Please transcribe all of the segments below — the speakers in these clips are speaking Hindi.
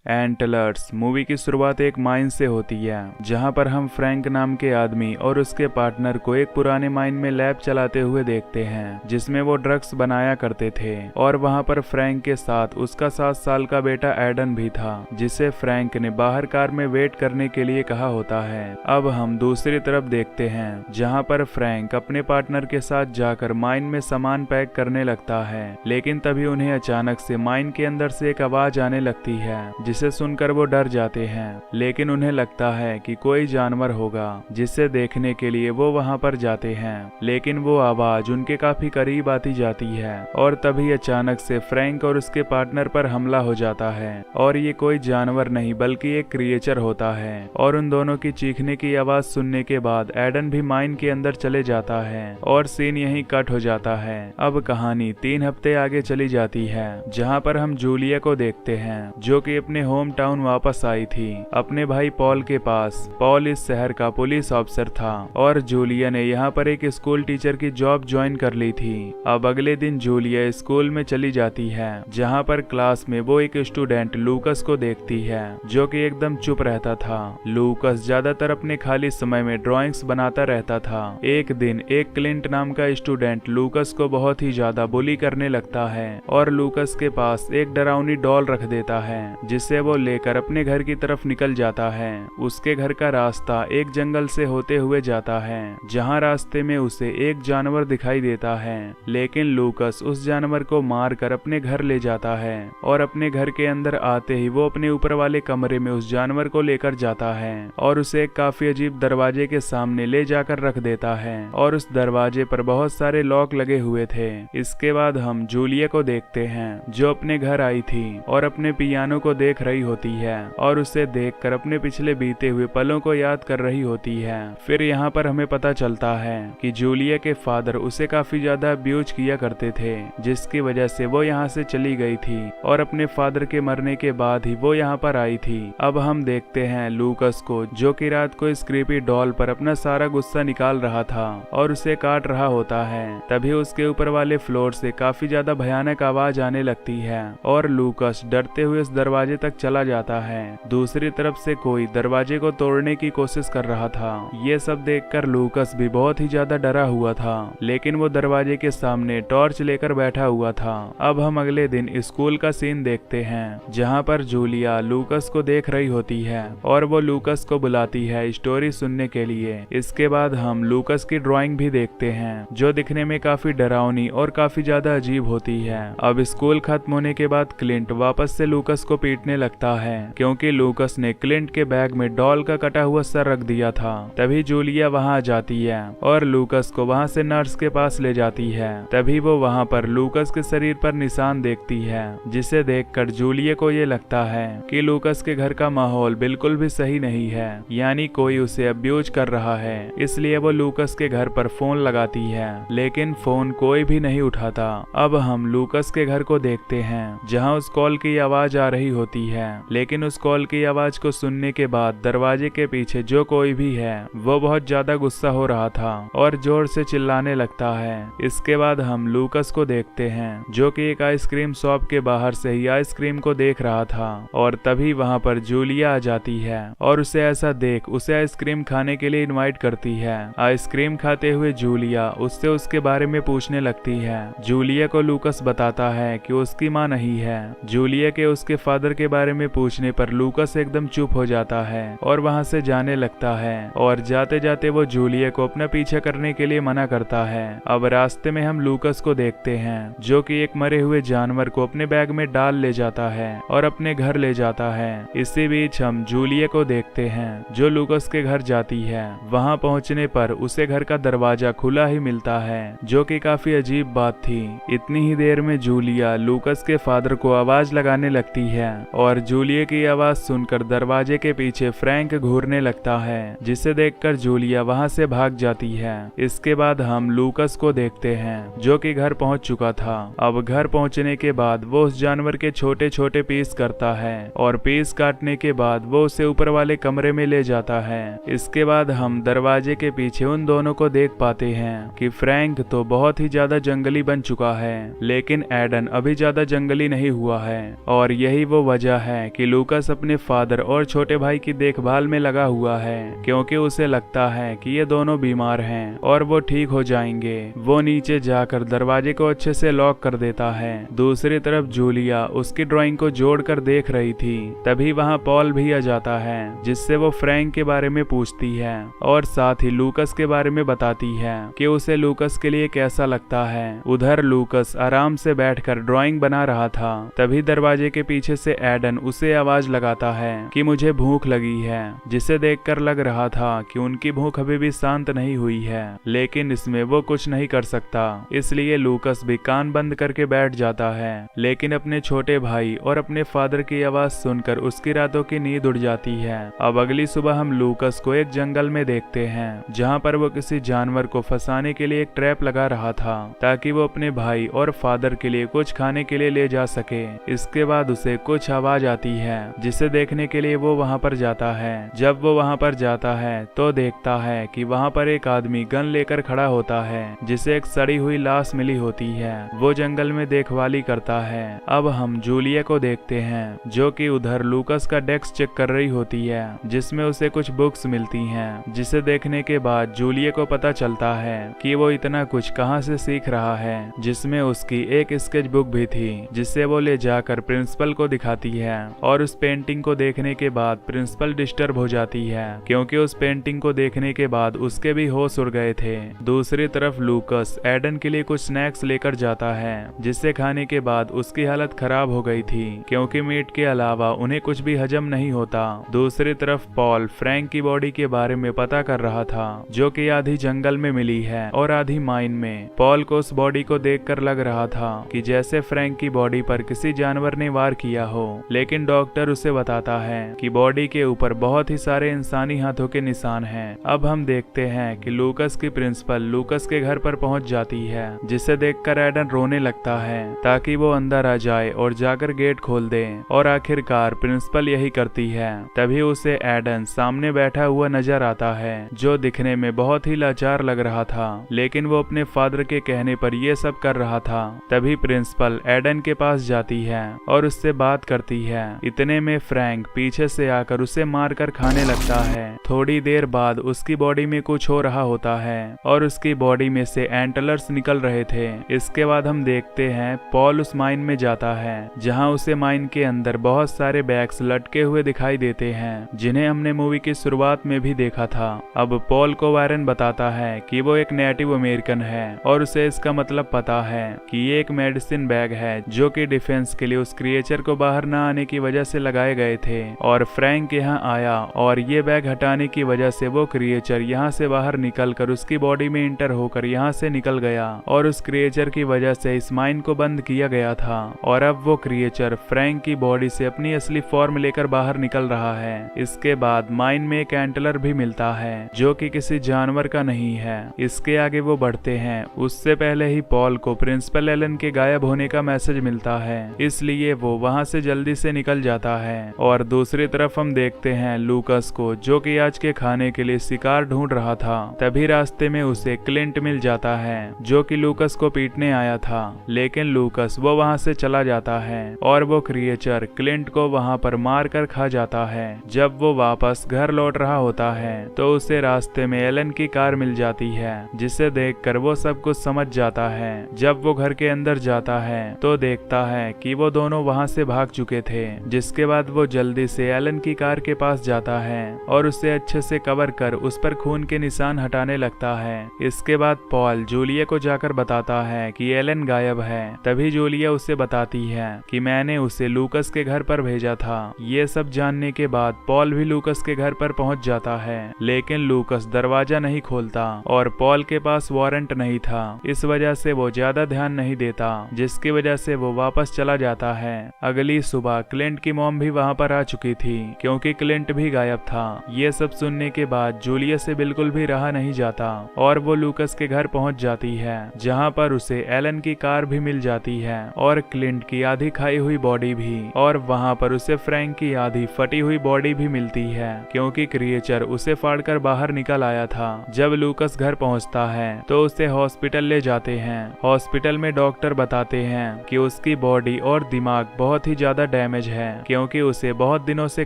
एंटलर्स मूवी की शुरुआत एक माइन से होती है, जहां पर हम फ्रैंक नाम के आदमी और उसके पार्टनर को एक पुराने माइन में लैब चलाते हुए देखते हैं, जिसमें वो ड्रग्स बनाया करते थे। और वहां पर फ्रैंक के साथ उसका 7 साल का बेटा एडन भी था, जिसे फ्रैंक ने बाहर कार में वेट करने के लिए कहा होता है। अब हम दूसरी तरफ देखते हैं, जहां पर फ्रैंक अपने पार्टनर के साथ जाकर माइन में सामान पैक करने लगता है, लेकिन तभी उन्हें अचानक से माइन के अंदर से एक आवाज आने लगती है, जिसे सुनकर वो डर जाते हैं। लेकिन उन्हें लगता है कि कोई जानवर होगा, जिसे देखने के लिए वो वहां पर जाते हैं। लेकिन वो आवाज उनके काफी करीब आती जाती है और तभी अचानक से फ्रैंक और उसके पार्टनर पर हमला हो जाता है। और ये कोई जानवर नहीं बल्कि एक क्रिएचर होता है। और उन दोनों की चीखने की आवाज सुनने के बाद एडन भी माइन के अंदर चले जाता है और सीन यहीं कट हो जाता है। अब कहानी 3 हफ्ते आगे चली जाती है, जहाँ पर हम जूलिया को देखते हैं, जो कि अपने होम टाउन वापस आई थी अपने भाई पॉल के पास। पॉल इस शहर का पुलिस ऑफिसर था और जूलिया ने यहाँ पर एक स्कूल टीचर की जॉब ज्वाइन कर ली थी। अब अगले दिन जूलिया स्कूल में चली जाती है, जहाँ पर क्लास में वो एक स्टूडेंट लूकस को देखती है, जो कि एकदम चुप रहता था। लूकस ज्यादातर अपने खाली समय में ड्राइंग्स बनाता रहता था। एक दिन एक क्लिंट नाम का स्टूडेंट लूकस को बहुत ही ज्यादा बुली करने लगता है और लूकस के पास एक डरावनी डॉल रख देता है, जिसे वो लेकर अपने घर की तरफ निकल जाता है। उसके घर का रास्ता एक जंगल से होते हुए जाता है, जहां रास्ते में उसे एक जानवर दिखाई देता है। लेकिन लूकस उस जानवर को मार कर अपने घर ले जाता है और अपने घर के अंदर आते ही वो अपने ऊपर वाले कमरे में उस जानवर को लेकर जाता है और उसे एक काफी अजीब दरवाजे के सामने ले जाकर रख देता है। और उस दरवाजे पर बहुत सारे लॉक लगे हुए थे। इसके बाद हम जूलिया को देखते हैं, जो अपने घर आई थी और अपने पियानो को देख रही होती है और उसे देखकर अपने पिछले बीते हुए पलों को याद कर रही होती है। फिर यहाँ पर हमें पता चलता है कि जूलिया के फादर उसे काफी ज्यादा अब्यूज किया करते थे, जिसकी वजह से वो यहाँ से चली गई थी और अपने फादर के मरने के बाद ही वो यहाँ पर आई थी। अब हम देखते हैं लूकस को, जो कि रात को इस क्रीपी डॉल पर अपना सारा गुस्सा निकाल रहा था और उसे काट रहा होता है। तभी उसके ऊपर वाले फ्लोर से काफी ज्यादा भयानक आवाज आने लगती है और लूकस डरते हुए इस दरवाजे तक चला जाता है। दूसरी तरफ से कोई दरवाजे को तोड़ने की कोशिश कर रहा था। ये सब देखकर लूकस भी बहुत ही ज्यादा डरा हुआ था, लेकिन वो दरवाजे के सामने टॉर्च लेकर बैठा हुआ था। अब हम अगले दिन स्कूल का सीन देखते हैं, जहाँ पर जूलिया लूकस को देख रही होती है और वो लूकस को बुलाती है स्टोरी सुनने के लिए। इसके बाद हम लूकस की ड्राइंग भी देखते हैं, जो दिखने में काफी डरावनी और काफी ज्यादा अजीब होती है। अब स्कूल खत्म होने के बाद क्लिंट वापस से लूकस को पीटने लगता है, क्योंकि लूकस ने क्लिंट के बैग में डॉल का कटा हुआ सर रख दिया था। तभी जूलिया वहां आ जाती है और लूकस को वहां से नर्स के पास ले जाती है। तभी वो वहां पर लूकस के शरीर पर निशान देखती है, जिसे देखकर जूलिया को ये लगता है कि लूकस के घर का माहौल बिल्कुल भी सही नहीं है, यानी कोई उसे अब्यूज कर रहा है। इसलिए वो लूकस के घर पर फोन लगाती है, लेकिन फोन कोई भी नहीं उठाता। अब हम लूकस के घर को देखते हैं, जहाँ उस कॉल की आवाज आ रही होती है। लेकिन उस कॉल की आवाज को सुनने के बाद दरवाजे के पीछे जो कोई भी है वो बहुत ज्यादा गुस्सा हो रहा था और जोर से चिल्लाने लगता है। इसके बाद हम लूकस को देखते हैं, जो कि एक आइसक्रीम शॉप के बाहर से ही आइसक्रीम को देख रहा था और तभी वहां पर जूलिया आ जाती है और उसे ऐसा देख उसे आइसक्रीम खाने के लिए इनवाइट करती है। आइसक्रीम खाते हुए जूलिया उससे उसके बारे में पूछने लगती है। जूलिया को लूकस बताता है कि उसकी माँ नहीं है। जूलिया के उसके फादर के बारे में पूछने पर लूकस एकदम चुप हो जाता है और वहां से जाने लगता है और जाते जाते वो जूलिया को अपना पीछा करने के लिए मना करता है। अब रास्ते में हम लूकस को देखते हैं, जो कि एक मरे हुए जानवर को अपने बैग में डाल ले जाता है और अपने घर ले जाता है। इसी बीच हम जूलिया को देखते हैं, जो लूकस के घर जाती है। वहां पहुंचने पर उसे घर का दरवाजा खुला ही मिलता है, जो कि काफी अजीब बात थी। इतनी ही देर में जूलिया लूकस के फादर को आवाज लगाने लगती है और जूलिया की आवाज सुनकर दरवाजे के पीछे फ्रैंक घूरने लगता है, जिसे देखकर जूलिया वहां से भाग जाती है। इसके बाद हम लूकस को देखते हैं, जो कि घर पहुंच चुका था। अब घर पहुंचने के बाद वो उस जानवर के छोटे छोटे पीस करता है और पीस काटने के बाद वो उसे ऊपर वाले कमरे में ले जाता है। इसके बाद हम दरवाजे के पीछे उन दोनों को देख पाते हैं कि फ्रैंक तो बहुत ही ज्यादा जंगली बन चुका है, लेकिन एडन अभी ज्यादा जंगली नहीं हुआ है और यही वो वजह वजह है कि लूकस अपने फादर और छोटे भाई की देखभाल में लगा हुआ है, क्योंकि उसे लगता है कि ये दोनों बीमार हैं और वो ठीक हो जाएंगे। वो नीचे जाकर दरवाजे को अच्छे से लॉक कर देता है। दूसरी तरफ जूलिया उसकी ड्राइंग को जोड़कर देख रही थी। तभी वहाँ पॉल भी आ जाता है, जिससे वो फ्रैंक के बारे में पूछती है और साथ ही लूकस के बारे में बताती है कि उसे लूकस के लिए कैसा लगता है। उधर लूकस आराम से बैठकर ड्राइंग बना रहा था। तभी दरवाजे के पीछे से एडन उसे आवाज लगाता है कि मुझे भूख लगी है, जिसे देखकर लग रहा था कि उनकी भूख अभी भी शांत नहीं हुई है, लेकिन इसमें वो कुछ नहीं कर सकता। इसलिए लूकस भी कान बंद करके बैठ जाता है। लेकिन अपने छोटे भाई और अपने फादर की आवाज सुनकर उसकी रातों की नींद उड़ जाती है। अब अगली सुबह हम लूकस को एक जंगल में देखते हैं, जहाँ पर वो किसी जानवर को फंसाने के लिए एक ट्रैप लगा रहा था, ताकि वो अपने भाई और फादर के लिए कुछ खाने के लिए ले जा सके। इसके बाद उसे कुछ आवाज आती है, जिसे देखने के लिए वो वहाँ पर जाता है। जब वो वहाँ पर जाता है तो देखता है कि वहाँ पर एक आदमी गन लेकर खड़ा होता है, जिसे एक सड़ी हुई लाश मिली होती है। वो जंगल में देखभाली करता है। अब हम जूलिया को देखते हैं, जो कि उधर लूकस का डेस्क चेक कर रही होती है, जिसमें उसे कुछ बुक्स मिलती हैं, जिसे देखने के बाद जूलिया को पता चलता है कि वो इतना कुछ कहाँ से सीख रहा है, जिसमें उसकी एक स्केच बुक भी थी, जिसे वो ले जाकर प्रिंसिपल को दिखाती है। और उस पेंटिंग को देखने के बाद प्रिंसिपल डिस्टर्ब हो जाती है, क्योंकि उस पेंटिंग को देखने के बाद उसके भी होश उड़ गए थे। दूसरी तरफ लूकस एडन के लिए कुछ स्नैक्स लेकर जाता है, जिसे खाने के बाद उसकी हालत खराब हो गई थी, क्योंकि मीट के अलावा उन्हें कुछ भी हजम नहीं होता। दूसरी तरफ पॉल फ्रैंक की बॉडी के बारे में पता कर रहा था, जो कि आधी जंगल में मिली है और आधी माइन में। पॉल को उस बॉडी को देखकर लग रहा था कि जैसे फ्रैंक की बॉडी पर किसी जानवर ने वार किया हो, लेकिन डॉक्टर उसे बताता है कि बॉडी के ऊपर बहुत ही सारे इंसानी हाथों के निशान हैं। अब हम देखते हैं कि लूकस की प्रिंसिपल लूकस के घर पर पहुंच जाती है, जिसे देखकर एडन रोने लगता है ताकि वो अंदर आ जाए और जाकर गेट खोल दे। और आखिरकार प्रिंसिपल यही करती है। तभी उसे एडन सामने बैठा हुआ नजर आता है, जो दिखने में बहुत ही लाचार लग रहा था, लेकिन वो अपने फादर के कहने पर ये सब कर रहा था। तभी प्रिंसिपल एडन के पास जाती है और उससे बात करती है। इतने में फ्रैंक पीछे से आकर उसे मारकर खाने लगता है। थोड़ी देर बाद उसकी बॉडी में कुछ हो रहा होता है और उसकी बॉडी में से एंटलर्स निकल रहे थे। इसके बाद हम देखते हैं पॉल उस माइन में जाता है, जहां उसे माइन के अंदर बहुत सारे बैग्स लटके हुए दिखाई देते हैं, जिन्हें हमने मूवी की शुरुआत में भी देखा था। अब पॉल को वायरन बताता है कि वो एक नेटिव अमेरिकन है और उसे इसका मतलब पता है कि ये एक मेडिसिन बैग है, जो कि डिफेंस के लिए उस क्रिएचर को बाहर न आने की वजह से लगाए गए थे। और फ्रैंक यहाँ आया और ये बैग हटाने की वजह से वो क्रिएचर यहाँ से बाहर निकलकर उसकी बॉडी में इंटर होकर यहाँ से निकल गया और उस क्रिएचर की वजह से इस माइन को बंद किया गया था। और अब वो क्रिएचर फ्रैंक की बॉडी से अपनी असली फॉर्म लेकर बाहर निकल रहा है। इसके बाद माइन में एक एंटलर भी मिलता है, जो कि किसी जानवर का नहीं है। इसके आगे वो बढ़ते हैं, उससे पहले ही पॉल को प्रिंसिपल एलन के गायब होने का मैसेज मिलता है, इसलिए वो वहां से जल्दी से निकल जाता है। और दूसरी तरफ हम देखते हैं लूकस को, जो कि आज के खाने के लिए शिकार ढूंढ रहा था। तभी रास्ते में उसे क्लिंट मिल जाता है, जो कि लूकस को पीटने आया था, लेकिन लूकस वो वहां से चला जाता है और वो क्रिएचर क्लिंट को वहां पर मार कर खा जाता है। जब वो वापस घर लौट रहा होता है तो उसे रास्ते में एलन की कार मिल जाती है, जिसे देखकर वो सब कुछ समझ जाता है। जब वो घर के अंदर जाता है तो देखता है कि वो दोनों वहां से भाग चुके थे। जिसके बाद वो जल्दी से एलन की कार के पास जाता है और उसे अच्छे से कवर कर उस पर खून के निशान हटाने लगता है। इसके बाद पॉल जूलिया को जाकर बताता है कि एलन गायब है। तभी जूलिया उसे बताती है कि मैंने उसे लूकस के घर पर भेजा था। ये सब जानने के बाद पॉल भी लूकस के घर पर पहुंच जाता है, लेकिन लूकस दरवाजा नहीं खोलता और पॉल के पास वारंट नहीं था। इस वजह से वो ज्यादा ध्यान नहीं देता, जिसकी वजह से वो वापस चला जाता है। अगली सुबह क्लिंट की मॉम भी वहां पर आ चुकी थी, क्योंकि क्लिंट भी गायब था। ये सब सुनने के बाद जूलिया से बिल्कुल भी रहा नहीं जाता और वो लूकस के घर पहुंच जाती है, जहां पर उसे एलन की कार भी मिल जाती है और क्लिंट की आधी खाई हुई बॉडी भी। और वहां पर उसे फ्रैंक की आधी फटी हुई बॉडी भी मिलती है, क्योंकि क्रिएचर उसे फाड़कर बाहर निकल आया था। जब लूकस घर पहुंचता है तो उसे हॉस्पिटल ले जाते हैं। हॉस्पिटल में डॉक्टर बताते हैं कि उसकी बॉडी और दिमाग बहुत ही ज्यादा डैमेज है क्योंकि उसे बहुत दिनों से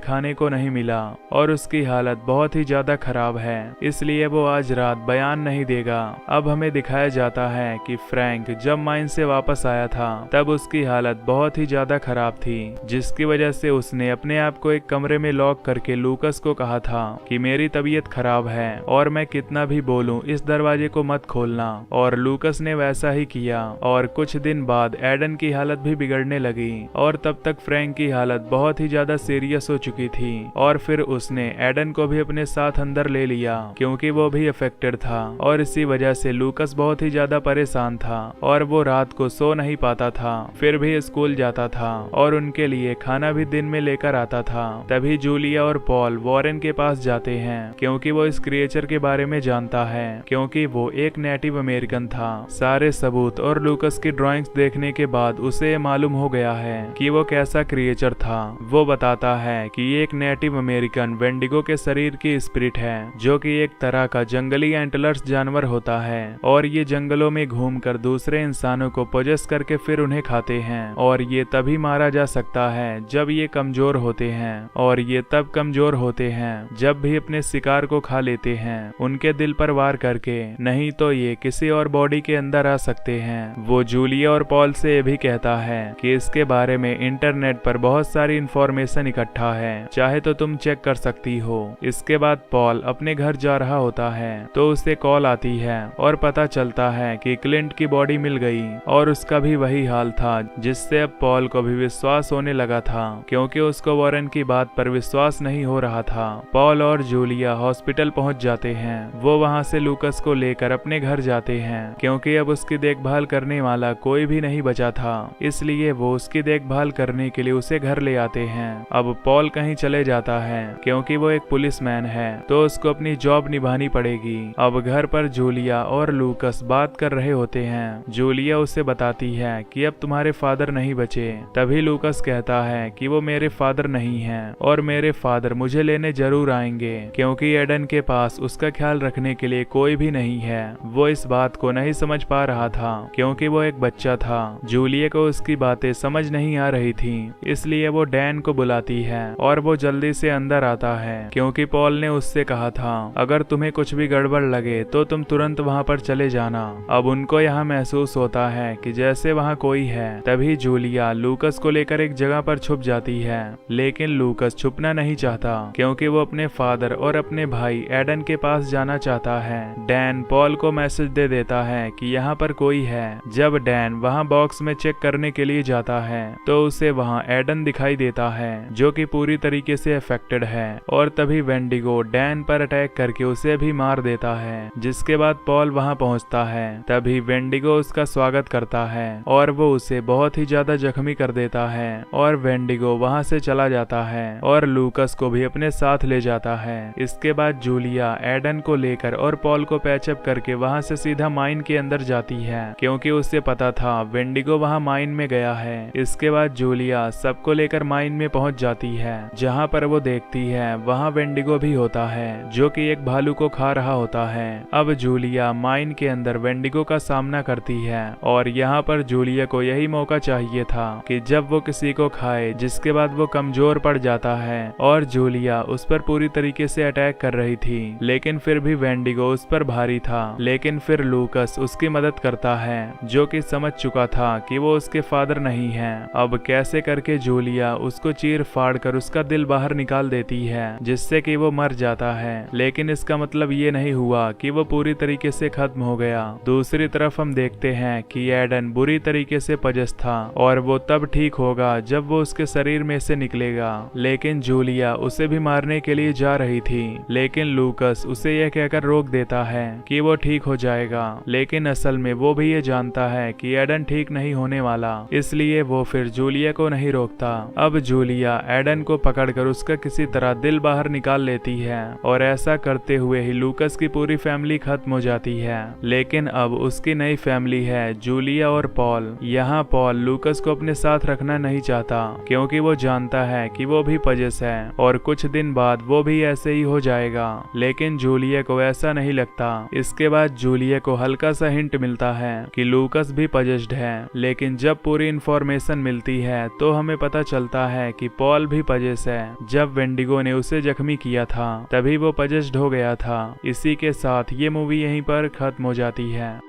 खाने को नहीं मिला और उसकी हालत बहुत ही ज्यादा खराब है, इसलिए वो आज रात बयान नहीं देगा। अब हमें दिखाया जाता है कि फ्रैंक जब माइन से वापस आया था तब उसकी हालत बहुत ही ज्यादा खराब थी, जिसकी वजह से उसने अपने आप को एक कमरे में लॉक करके लूकस को कहा था कि मेरी तबीयत खराब है और मैं कितना भी बोलूं इस दरवाजे को मत खोलना, और लूकस ने वैसा ही किया। और कुछ दिन बाद एडन की हालत भी बिगड़ने लगी और तब तक फ्रैंक की हालत बहुत ही ज्यादा सीरियस हो चुकी थी और फिर उसने एडन को भी अपने साथ अंदर ले लिया क्योंकि वो भी अफेक्टेड था और इसी वजह से लूकस बहुत ही ज्यादा परेशान था और वो रात को सो नहीं पाता था, फिर भी स्कूल जाता था और उनके लिए खाना भी दिन में लेकर आता था। तभी जूलिया और पॉल वॉरेन के पास जाते हैं क्योंकि वो इस क्रिएचर के बारे में जानता है क्योंकि वो एक नेटिव अमेरिकन था। सारे सबूत और लूकस की ड्राइंग्स देखने के बाद उसे मालूम हो गया है कि वो कैसा क्रिएचर था। वो बताता है कि ये एक नेटिव अमेरिकन वेंडिगो के शरीर की स्पिरिट है जो कि एक तरह का जंगली एंटलर्स जानवर होता है और ये जंगलों में घूमकर दूसरे इंसानों को पोजेस करके फिर उन्हें खाते हैं और ये तभी मारा जा सकता है जब ये कमजोर होते हैं और ये तब कमजोर होते हैं जब भी अपने शिकार को खा लेते हैं उनके दिल पर वार करके, नहीं तो ये किसी और बॉडी के अंदर आ सकते हैं। वो जूलिया और पॉल से ये भी कहता है कि इसके बारे में इंटरनेट पर बहुत सारी इंफॉर्मेशन इकट्ठा है, चाहे तो तुम चेक कर सकती हो। इसके बाद पॉल अपने घर जा रहा होता है तो उसे कॉल आती है और पता चलता है कि क्लिंट की बॉडी मिल गई और उसका भी वही हाल था, जिससे अब पॉल को भी विश्वास होने लगा था क्योंकि उसको वॉरेन की बात पर विश्वास नहीं हो रहा था। पॉल और जूलिया हॉस्पिटल पहुंच जाते हैं। वो वहां से लूकस को लेकर अपने घर जाते हैं क्योंकि अब उसकी देखभाल करने वाला कोई भी नहीं बचा था, इसलिए वो उसकी देखभाल करने के लिए उसे घर ले आते हैं। अब पॉल कहीं चले जाता है क्योंकि वो एक पुलिसमैन है तो उसको अपनी जॉब निभानी पड़ेगी। अब घर पर जूलिया और लूकस बात कर रहे होते हैं। जूलिया उसे बताती है कि अब तुम्हारे फादर नहीं बचे। तभी लूकस कहता है कि वो मेरे फादर नहीं हैं और मेरे फादर मुझे लेने जरूर आएंगे क्योंकि एडन के पास उसका ख्याल रखने के लिए कोई भी नहीं है। वो इस बात को नहीं समझ पा रहा था क्योंकि वो एक बच्चा था। जूलिया को उसकी बातें समझ नहीं आ रही थी, इसलिए वो डैन को बुलाती है और वो जल्दी से अंदर आता है क्योंकि पॉल ने उससे कहा था अगर तुम्हें कुछ भी गड़बड़ लगे तो तुम तुरंत वहां पर चले जाना। अब उनको यहाँ महसूस होता है कि जैसे वहाँ कोई है। तभी जूलिया लूकस को लेकर एक जगह पर छुप जाती है, लेकिन लूकस छुपना नहीं चाहता क्योंकि वो अपने फादर और अपने भाई एडन के पास जाना चाहता है। डैन पॉल को मैसेज दे देता है कि यहाँ पर कोई है। जब डैन वहाँ बॉक्स में चेक करने के लिए जाता है तो उसे वहाँ एडन दिखाई देता है जो कि पूरी तरीके से अफेक्टेड है और तभी वेंडिगो डैन पर अटैक करके उसे भी मार देता है। जिसके बाद पॉल वहाँ पहुँचता है। तभी वेंडिगो उसका स्वागत करता है और वो उसे बहुत ही ज्यादा जख्मी कर देता है और वेंडिगो वहाँ से चला जाता है और लूकस को भी अपने साथ ले जाता है। इसके बाद जूलिया एडन को लेकर और पॉल को पैचअप करके वहाँ से सीधा माइन के अंदर जाती है क्योंकि उसे पता था वेंडिगो वहाँ माइन में गया है। इसके बाद जूलिया सबको लेकर माइन में पहुँच जाती है जहाँ पर वो देखती है वहाँ वेंडिगो भी होता है जो कि एक भालू को खा रहा होता है। अब जूलिया माइन के अंदर वेंडिगो का सामना करती है और यहाँ पर जूलिया को यही मौका चाहिए था कि जब वो किसी को खाए जिसके बाद वो कमजोर पड़ जाता है और जूलिया उस पर पूरी तरीके से अटैक कर रही थी, लेकिन फिर भी वेंडिगो उस पर भारी था। लेकिन फिर लूकस उसकी मदद करता है जो कि समझ चुका था कि वो उसके फादर नहीं है। अब कैसे करके जूलिया उसको चीर फाड़ कर उसका दिल बाहर निकाल देती है जिससे कि वो मर जाता है, लेकिन इसका मतलब ये नहीं हुआ कि वो पूरी तरीके से खत्म हो गया। दूसरी तरफ हम देखते हैं कि एडन बुरी तरीके से पजस था और वो तब ठीक होगा जब वो उसके शरीर में से निकलेगा, लेकिन जूलिया उसे भी मारने के लिए जा रही थी, लेकिन लूकस उसे यह कहकर रोक देता है कि वो ठीक हो जाएगा। लेकिन असल में वो भी ये जानता है कि एडन ठीक नहीं होने वाला, इसलिए वो फिर जूलिया को नहीं रोकता। अब जूलिया एडन को पकड़कर उसका किसी तरह दिल बाहर निकाल लेती है और ऐसा करते हुए ही लूकस की पूरी फैमिली खत्म हो जाती है। लेकिन अब उसकी नई फैमिली है जूलिया और पॉल। यहाँ पॉल लूकस को अपने साथ रखना नहीं चाहता क्योंकि वो जानता है कि वो भी पजेस है और कुछ दिन बाद वो भी ऐसे ही हो जाएगा, लेकिन जूलिया को ऐसा नहीं लगता। इसके बाद जूलिया को हल्का सा हिंट मिलता है कि लूकस भी पजेस्ड है, लेकिन जब पूरी इंफॉर्मेशन मिलती है तो हम हमें पता चलता है कि पॉल भी पजेस है। जब वेंडिगो ने उसे जख्मी किया था तभी वो पजेस्ड हो गया था। इसी के साथ ये मूवी यहीं पर खत्म हो जाती है।